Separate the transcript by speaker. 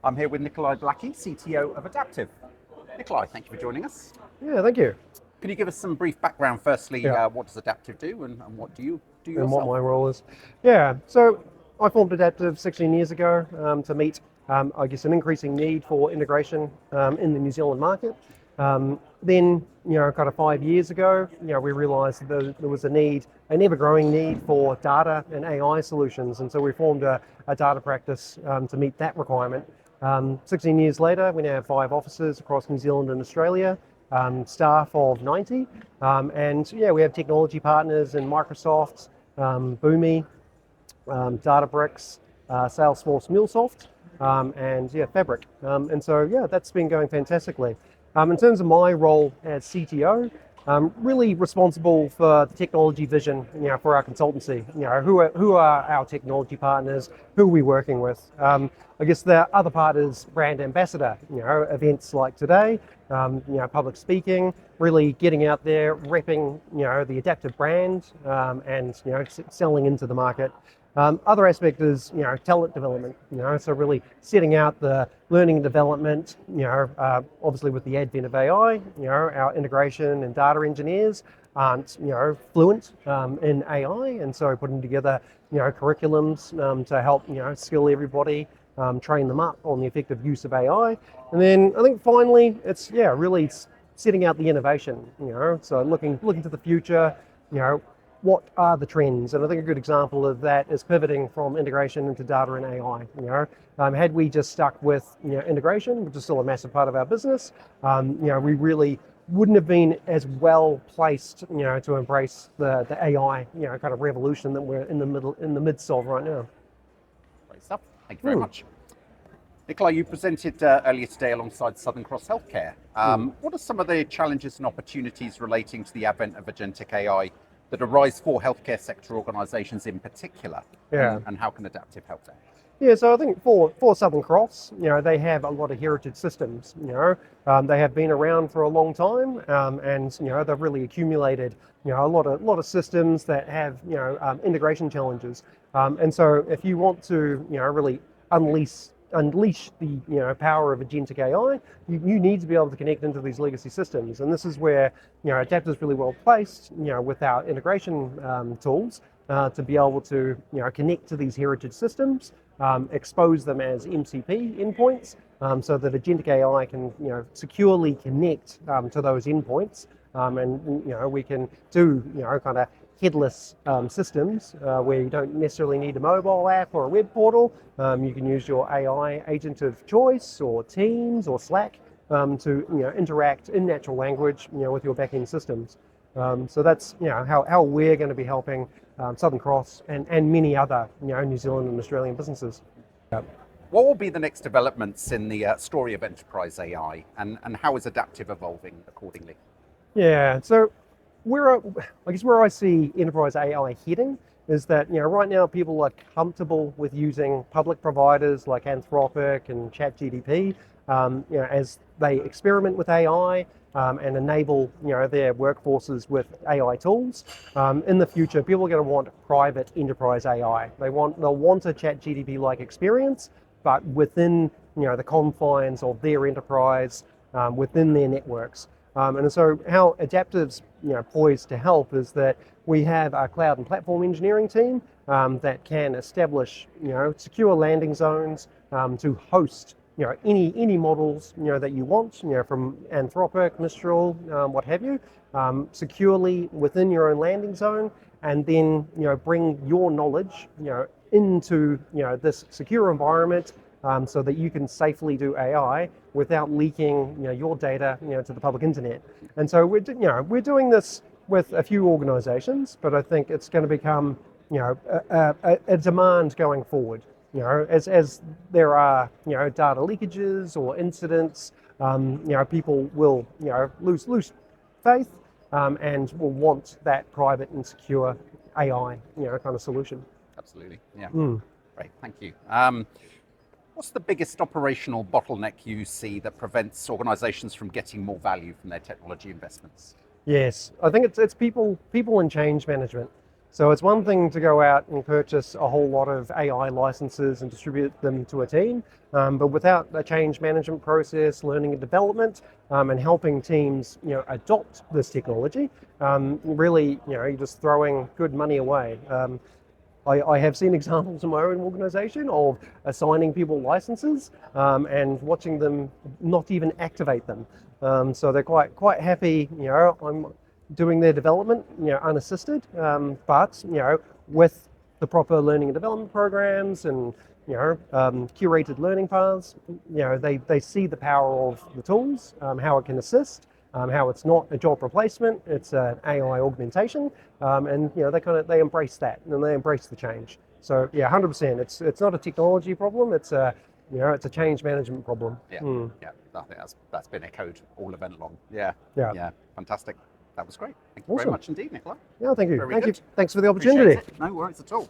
Speaker 1: I'm here with Nikolai Blackie, CTO of Adaptiv. Nikolai, thank you for joining us.
Speaker 2: Yeah, thank you.
Speaker 1: Can you give us some brief background? Firstly,
Speaker 2: Yeah.
Speaker 1: what does Adaptiv do and what do you do
Speaker 2: And what
Speaker 1: yourself?
Speaker 2: my role is. Yeah, so I formed Adaptiv 16 years ago to meet, I guess, an increasing need for integration in the New Zealand market. Then, kind of 5 years ago, we realised that there was an ever-growing need for data and AI solutions, and so we formed a data practice to meet that requirement. 16 years later, we now have 5 offices across New Zealand and Australia. Staff of 90, and we have technology partners in Microsoft, Boomi, Databricks, Salesforce, MuleSoft, and Fabric. And so that's been going fantastically. In terms of my role as CTO, really responsible for the technology vision, for our consultancy. Who are our technology partners? Who are we working with? I guess the other part is brand ambassador. Events like today, public speaking, really getting out there, repping, the Adaptiv brand, and selling into the market. Other aspect is talent development. So really setting out the learning and development. Obviously with the advent of AI, our integration and data engineers aren't fluent in AI, and so putting together curriculums to help skill everybody, train them up on the effective use of AI. And then I think finally it's really setting out the innovation. So looking to the future. What are the trends? And I think a good example of that is pivoting from integration into data and AI. Had we just stuck with integration, which is still a massive part of our business, we really wouldn't have been as well placed, to embrace the AI, kind of revolution that we're in the midst of right now.
Speaker 1: Great stuff. Thank you very much. Nikolai, you presented earlier today alongside Southern Cross Healthcare. What are some of the challenges and opportunities relating to the advent of Agentic AI that arise for healthcare sector organisations in particular, and how can Adaptiv help them?
Speaker 2: Yeah, so I think for Southern Cross, they have a lot of heritage systems. They have been around for a long time, and they've really accumulated a lot of systems that have integration challenges. And so if you want to really unleash the power of Agentic AI, you need to be able to connect into these legacy systems, and this is where Adaptiv is really well placed with our integration tools to be able to connect to these heritage systems, expose them as MCP endpoints, so that Agentic AI can securely connect to those endpoints, and we can do kind of headless systems where you don't necessarily need a mobile app or a web portal. You can use your AI agent of choice or Teams or Slack to interact in natural language with your backend systems. So that's how we're going to be helping Southern Cross and many other New Zealand and Australian businesses.
Speaker 1: What will be the next developments in the story of enterprise AI, and how is Adaptiv evolving accordingly?
Speaker 2: Yeah, so where I see enterprise AI heading is that right now people are comfortable with using public providers like Anthropic and ChatGPT as they experiment with AI and enable their workforces with AI tools. In the future, people are going to want private enterprise AI. They'll want a ChatGPT-like experience, but within the confines of their enterprise, within their networks. And so how Adaptiv's poised to help is that we have a cloud and platform engineering team that can establish secure landing zones to host any models that you want from Anthropic, Mistral, what have you, securely within your own landing zone, and then bring your knowledge into this secure environment, so that you can safely do AI without leaking your data to the public internet. And so we're doing this with a few organisations, but I think it's going to become a demand going forward. As there are data leakages or incidents, people will lose faith and will want that private and secure AI kind of solution.
Speaker 1: Absolutely, yeah. Great, thank you. What's the biggest operational bottleneck you see that prevents organisations from getting more value from their technology investments?
Speaker 2: Yes, I think it's people and change management. So it's one thing to go out and purchase a whole lot of AI licenses and distribute them to a team, but without a change management process, learning and development, and helping teams, adopt this technology, really, you're just throwing good money away. I have seen examples in my own organization of assigning people licenses and watching them not even activate them. So they're quite happy, I'm doing their development, unassisted, but with the proper learning and development programs and curated learning paths, they see the power of the tools, how it can assist, how it's not a job replacement, it's an AI augmentation, and they embrace that and they embrace the change. So yeah, 100%. It's not a technology problem. It's it's a change management problem.
Speaker 1: Yeah, yeah. I think that's been echoed all event long. Yeah, fantastic. That was great. Thank you very much indeed, Nikolai.
Speaker 2: Yeah, thank you.
Speaker 1: Very good.
Speaker 2: Thanks for the opportunity.
Speaker 1: No worries at all.